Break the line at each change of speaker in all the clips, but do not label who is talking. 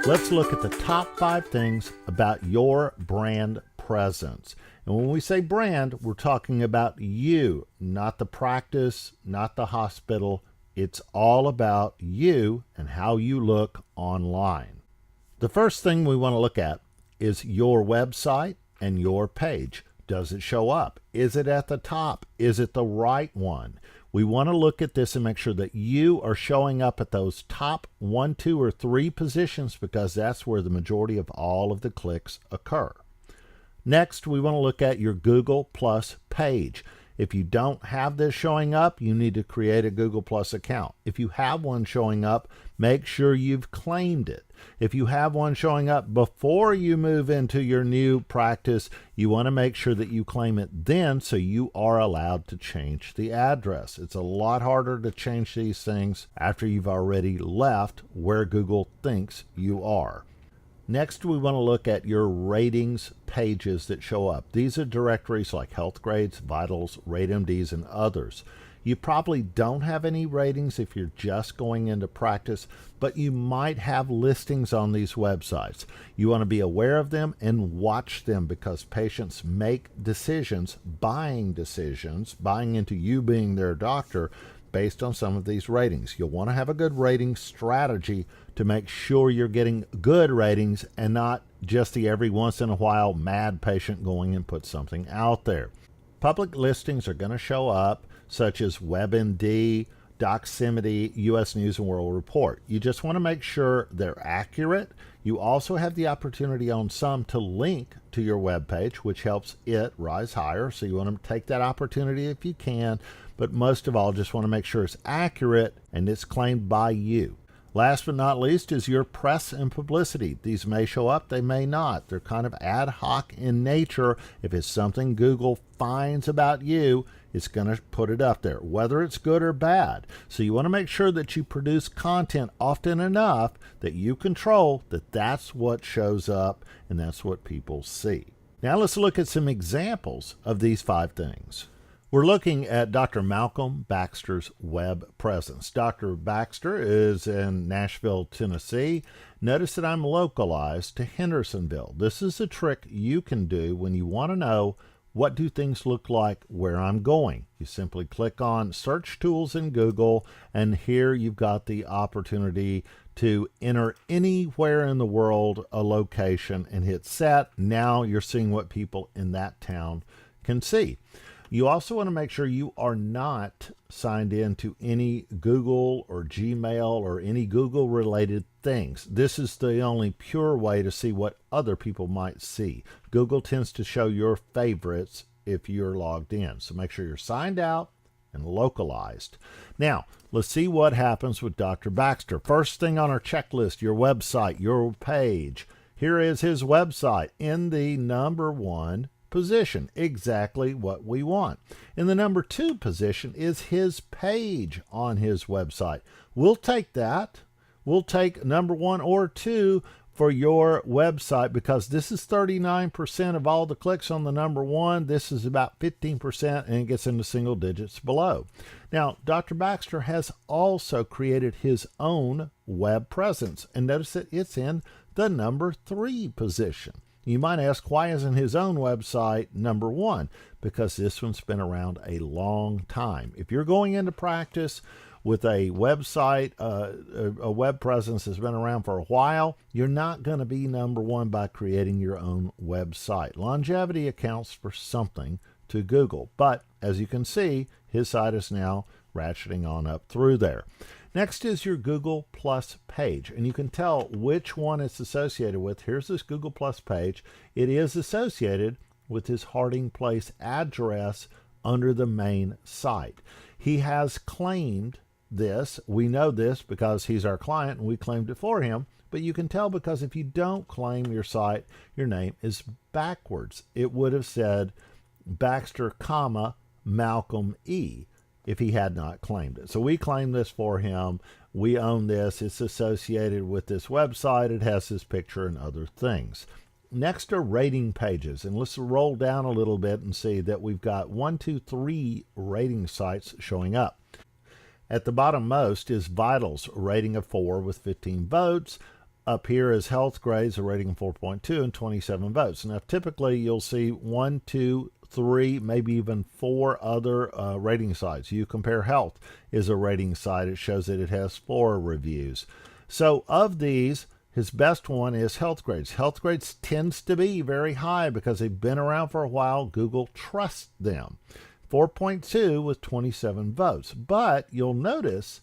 Let's look at the top 5 things about your brand presence. And when we say brand, we're talking about you, not the practice, not the hospital. It's all about you and how you look online. The first thing we want to look at is your website and your page. Does it show up? Is it at the top? Is it the right one? We want to look at this and make sure that you are showing up at those top 1, 2, or 3 positions, because that's where the majority of all of the clicks occur. Next, we want to look at your Google Plus page. If you don't have this showing up, you need to create a Google Plus account. If you have one showing up, make sure you've claimed it. If you have one showing up before you move into your new practice, you want to make sure that you claim it then, so you are allowed to change the address. It's a lot harder to change these things after you've already left where Google thinks you are. Next, we want to look at your ratings pages that show up. These are directories like Healthgrades, Vitals, RateMDs, and others. You probably don't have any ratings if you're just going into practice, but you might have listings on these websites. You want to be aware of them and watch them, because patients make decisions, buying into you being their doctor based on some of these ratings. You'll want to have a good rating strategy to make sure you're getting good ratings and not just the every once in a while mad patient going and put something out there. Public listings are going to show up, such as WebMD, Doximity, US News and World Report. You just want to make sure they're accurate. You also have the opportunity on some to link to your web page, which helps it rise higher. So you want to take that opportunity if you can, but most of all, just want to make sure it's accurate and it's claimed by you. Last but not least is your press and publicity. These may show up, they may not. They're kind of ad hoc in nature. If it's something Google finds about you, it's going to put it up there, whether it's good or bad. So you want to make sure that you produce content often enough that you control that that's what shows up and that's what people see. Now let's look at some examples of these 5 things. We're looking at Dr. Malcolm Baxter's web presence. Dr. Baxter is in Nashville, Tennessee. Notice that I'm localized to Hendersonville. This is a trick you can do when you want to know what do things look like where I'm going. You simply click on search tools in Google, and here you've got the opportunity to enter anywhere in the world a location and hit set. Now you're seeing what people in that town can see. You also want to make sure you are not signed in to any Google or Gmail or any Google related things. This is the only pure way to see what other people might see. Google tends to show your favorites if you're logged in. So make sure you're signed out and localized. Now, let's see what happens with Dr. Baxter. First thing on our checklist, your website, your page. Here is his website in the number 1 position, exactly what we want. In the number 2 position is his page on his website. We'll take that. We'll take number 1 or 2 for your website, because this is 39% of all the clicks on the number 1. This is about 15%, and it gets into single digits below. Now, Dr. Baxter has also created his own web presence, and notice that it's in the number 3 position. You might ask, why isn't his own website number 1? Because this one's been around a long time. If you're going into practice with a website, a web presence that's been around for a while, you're not going to be number 1 by creating your own website. Longevity accounts for something to Google, but as you can see, his site is now ratcheting on up through there. Next is your Google Plus page, and you can tell which one it's associated with. Here's this Google Plus page. It is associated with his Harding Place address under the main site. He has claimed this. We know this because he's our client and we claimed it for him, but you can tell because if you don't claim your site, your name is backwards. It would have said Baxter, comma, Malcolm E. if he had not claimed it. So we claimed this for him. We own this. It's associated with this website. It has his picture and other things. Next are rating pages, and let's roll down a little bit and see that we've got 1, 2, 3 rating sites showing up. At the bottom most is Vitals, a rating of 4 with 15 votes. Up here is Healthgrades, a rating of 4.2 and 27 votes. Now, typically you'll see 1, 2, 3, maybe even 4 other rating sites. You Compare Health is a rating site. It shows that it has 4 reviews. So of these, his best one is Healthgrades. Healthgrades tends to be very high because they've been around for a while. Google trusts them. 4.2 with 27 votes. But you'll notice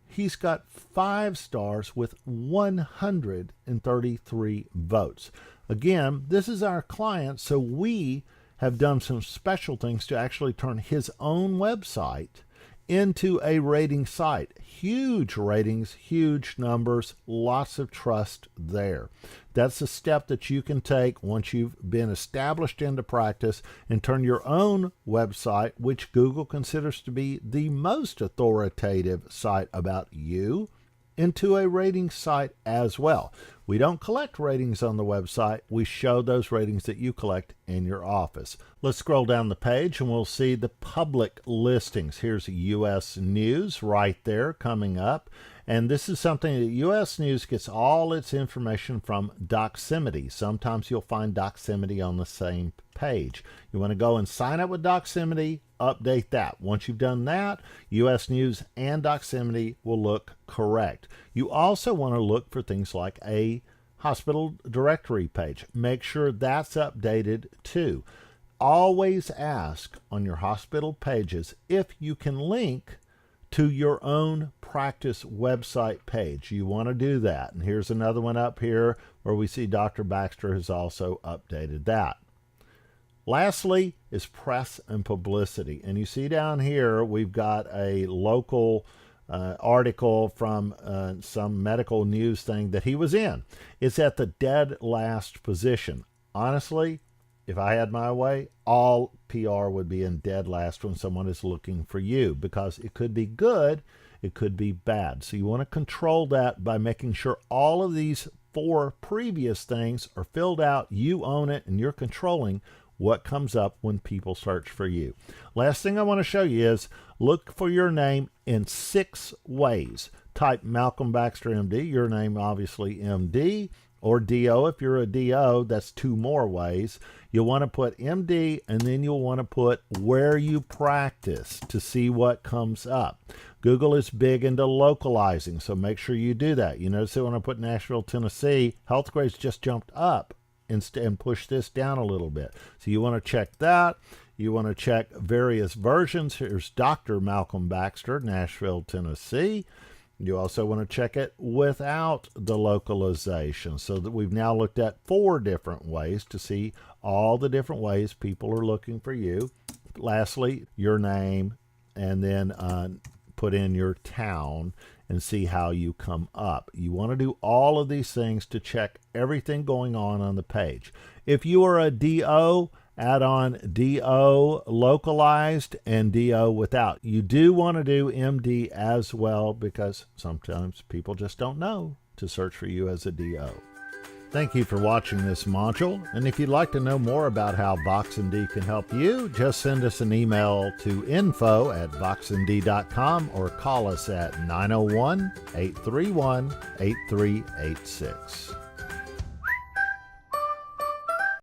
he's got 5 stars with 133 votes. Again, this is our client, so we have done some special things to actually turn his own website into a rating site. Huge ratings, huge numbers, lots of trust there. That's a step that you can take once you've been established into practice and turn your own website, which Google considers to be the most authoritative site about you, into a rating site as well. We don't collect ratings on the website. We show those ratings that you collect in your office. Let's scroll down the page and we'll see the public listings. Here's U.S. News right there coming up. And this is something that U.S. News gets all its information from Doximity. Sometimes you'll find Doximity on the same page. You want to go and sign up with Doximity, update that. Once you've done that, U.S. News and Doximity will look correct. You also want to look for things like a hospital directory page. Make sure that's updated too. Always ask on your hospital pages if you can link to your own practice website page. You want to do that. And here's another one up here where we see Dr. Baxter has also updated that. Lastly is press and publicity. And you see down here we've got a local article from some medical news thing that he was in. It's at the dead last position. Honestly, if I had my way, all PR would be in dead last when someone is looking for you, because it could be good, it could be bad. So you want to control that by making sure all of these 4 previous things are filled out, you own it, and you're controlling what comes up when people search for you. Last thing I want to show you is look for your name in 6 ways. Type Malcolm Baxter, MD, your name obviously MD, or DO. If you're a DO, that's 2 more ways. You'll want to put MD, and then you'll want to put where you practice to see what comes up. Google is big into localizing, so make sure you do that. You notice that when I put Nashville, Tennessee, Healthgrades just jumped up and push this down a little bit. So you want to check that. You want to check various versions. Here's Dr. Malcolm Baxter, Nashville, Tennessee. You also want to check it without the localization, so that we've now looked at 4 different ways to see all the different ways people are looking for you. Lastly, your name, and then put in your town and see how you come up. You want to do all of these things to check everything going on the page. If you are a DO, add on DO localized and DO without. You do want to do MD as well, because sometimes people just don't know to search for you as a DO. Thank you for watching this module, and if you'd like to know more about how VoxMD can help you, just send us an email to info@voxmd.com or call us at 901-831-8386.